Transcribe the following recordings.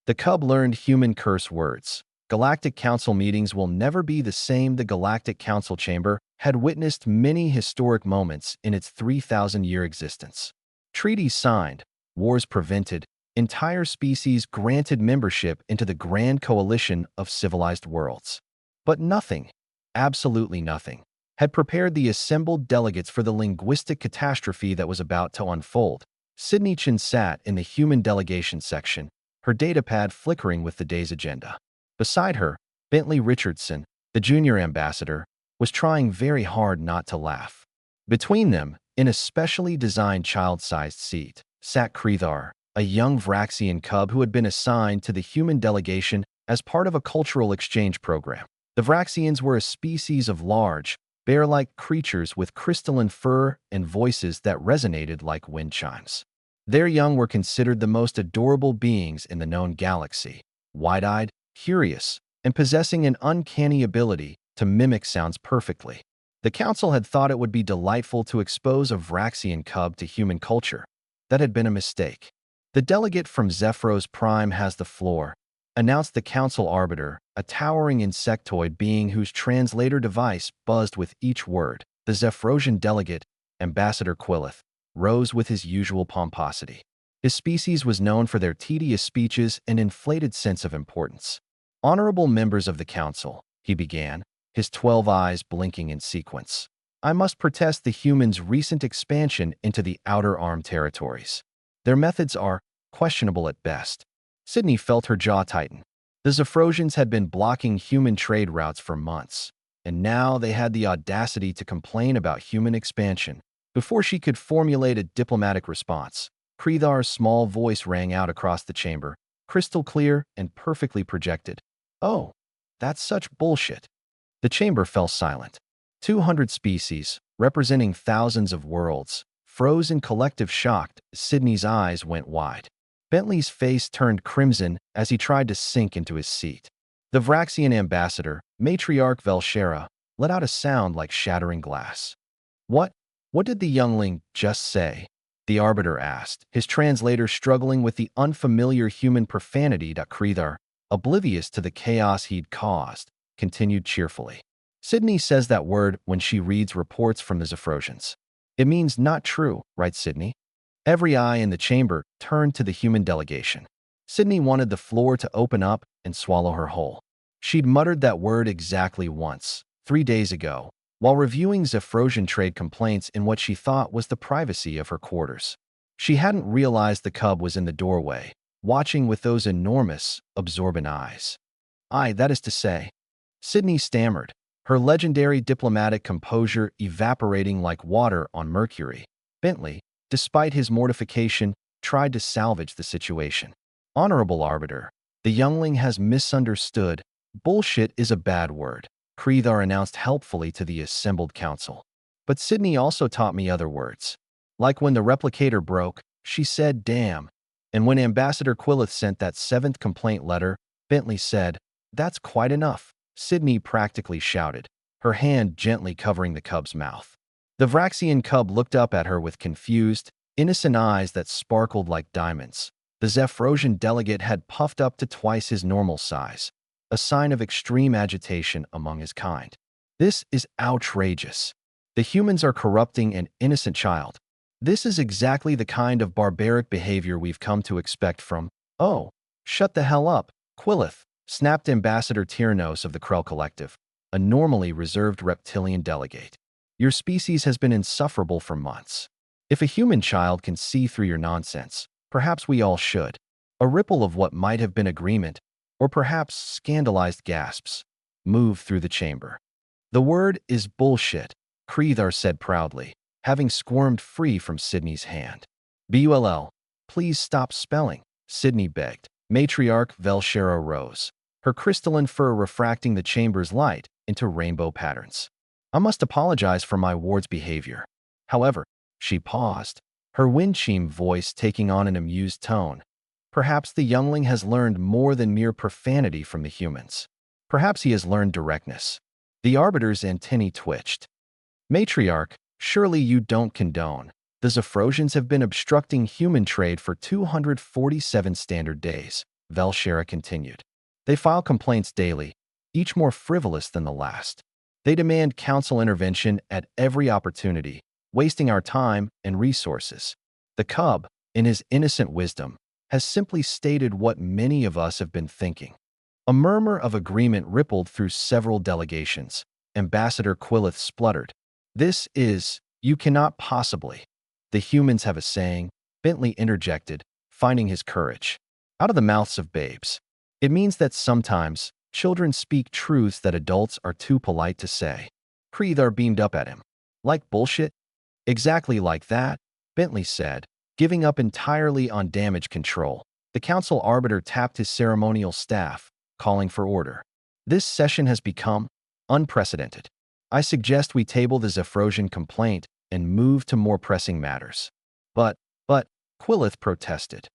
The cub learned human curse words. Galactic Council meetings will never be the same. The Galactic Council chamber had witnessed many historic moments in its 3,000-year existence. Treaties signed, wars prevented, entire species granted membership into the grand coalition of civilized worlds. But nothing, absolutely nothing, had prepared the assembled delegates for the linguistic catastrophe that was about to unfold. Sydney Chin sat in the human delegation section, her datapad flickering with the day's agenda. Beside her, Bentley Richardson, the junior ambassador, was trying very hard not to laugh. Between them, in a specially designed child-sized seat, sat Krethar, a young Vraxian cub who had been assigned to the human delegation as part of a cultural exchange program. The Vraxians were a species of large, bear-like creatures with crystalline fur and voices that resonated like wind chimes. Their young were considered the most adorable beings in the known galaxy, wide-eyed, curious, and possessing an uncanny ability to mimic sounds perfectly. The council had thought it would be delightful to expose a Vraxian cub to human culture. That had been a mistake. The delegate from Zephyros Prime has the floor, announced the council arbiter, a towering insectoid being whose translator device buzzed with each word. The Zephrosian delegate, Ambassador Quillith, rose with his usual pomposity. His species was known for their tedious speeches and inflated sense of importance. Honorable members of the council, he began, his 12 eyes blinking in sequence. I must protest the humans' recent expansion into the Outer Arm territories. Their methods are questionable at best. Sydney felt her jaw tighten. The Zephrosians had been blocking human trade routes for months, and now they had the audacity to complain about human expansion. Before she could formulate a diplomatic response, Krethar's small voice rang out across the chamber, crystal clear and perfectly projected. Oh, that's such bullshit. The chamber fell silent. 200 species, representing thousands of worlds, froze in collective shock. Sydney's eyes went wide. Bentley's face turned crimson as he tried to sink into his seat. The Vraxian ambassador, Matriarch Velshera, let out a sound like shattering glass. What did the youngling just say? The arbiter asked, his translator struggling with the unfamiliar human profanity. Krethar, oblivious to the chaos he'd caused, continued cheerfully. Sydney says that word when she reads reports from the Zephrosians. It means not true, right, Sydney? Every eye in the chamber turned to the human delegation. Sydney wanted the floor to open up and swallow her whole. She'd muttered that word exactly once, 3 days ago, while reviewing Zephrosian trade complaints in what she thought was the privacy of her quarters. She hadn't realized the cub was in the doorway, watching with those enormous, absorbent eyes. That is to say, Sydney stammered, her legendary diplomatic composure evaporating like water on Mercury. Bentley, despite his mortification, tried to salvage the situation. Honorable arbiter, the youngling has misunderstood. Bullshit is a bad word, Krethar announced helpfully to the assembled council. But Sydney also taught me other words. Like when the replicator broke, she said damn. And when Ambassador Quillith sent that 7th complaint letter, Bentley said, that's quite enough. Sydney practically shouted, her hand gently covering the cub's mouth. The Vraxian cub looked up at her with confused, innocent eyes that sparkled like diamonds. The Zephrosian delegate had puffed up to twice his normal size, a sign of extreme agitation among his kind. This is outrageous. The humans are corrupting an innocent child. This is exactly the kind of barbaric behavior we've come to expect from— Oh, shut the hell up, Quillith, snapped Ambassador Tyrnos of the Krell Collective, a normally reserved reptilian delegate. Your species has been insufferable for months. If a human child can see through your nonsense, perhaps we all should. A ripple of what might have been agreement, or perhaps scandalized gasps, moved through the chamber. The word is bullshit, Krethar said proudly, having squirmed free from Sydney's hand. Bull, please stop spelling, Sydney begged. Matriarch Velshera rose, her crystalline fur refracting the chamber's light into rainbow patterns. I must apologize for my ward's behavior. However, she paused, her wind-chime voice taking on an amused tone. Perhaps the youngling has learned more than mere profanity from the humans. Perhaps he has learned directness. The arbiter's antennae twitched. Matriarch, surely you don't condone. The Zephrosians have been obstructing human trade for 247 standard days. Velshera continued. They file complaints daily, each more frivolous than the last. They demand council intervention at every opportunity, wasting our time and resources. The cub, in his innocent wisdom, has simply stated what many of us have been thinking. A murmur of agreement rippled through several delegations. Ambassador Quillith spluttered. You cannot possibly. The humans have a saying, Bentley interjected, finding his courage. Out of the mouths of babes. It means that sometimes, children speak truths that adults are too polite to say. Creethar beamed up at him. Like bullshit? Exactly like that, Bentley said, giving up entirely on damage control. The council arbiter tapped his ceremonial staff, calling for order. This session has become unprecedented. I suggest we table the Zephrosian complaint and move to more pressing matters. But, Quillith protested.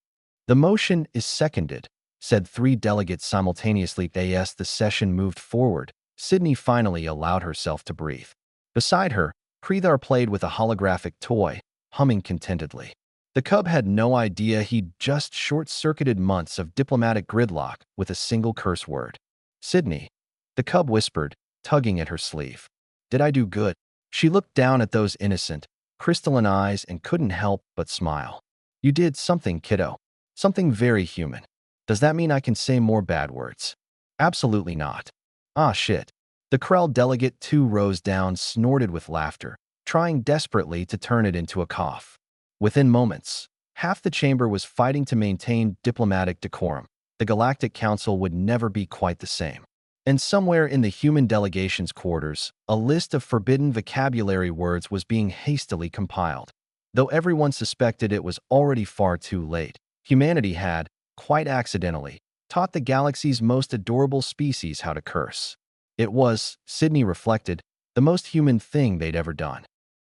The motion is seconded, said 3 delegates simultaneously. As the session moved forward, Sydney finally allowed herself to breathe. Beside her, Creethar played with a holographic toy, humming contentedly. The cub had no idea he'd just short-circuited months of diplomatic gridlock with a single curse word. Sydney, the cub whispered, tugging at her sleeve. Did I do good? She looked down at those innocent, crystalline eyes and couldn't help but smile. You did something, kiddo. Something very human. Does that mean I can say more bad words? Absolutely not. Ah, shit. The Krell delegate 2 rows down snorted with laughter, trying desperately to turn it into a cough. Within moments, half the chamber was fighting to maintain diplomatic decorum. The Galactic Council would never be quite the same. And somewhere in the human delegation's quarters, a list of forbidden vocabulary words was being hastily compiled. Though everyone suspected it was already far too late, humanity had, quite accidentally, taught the galaxy's most adorable species how to curse. It was, Sydney reflected, the most human thing they'd ever done.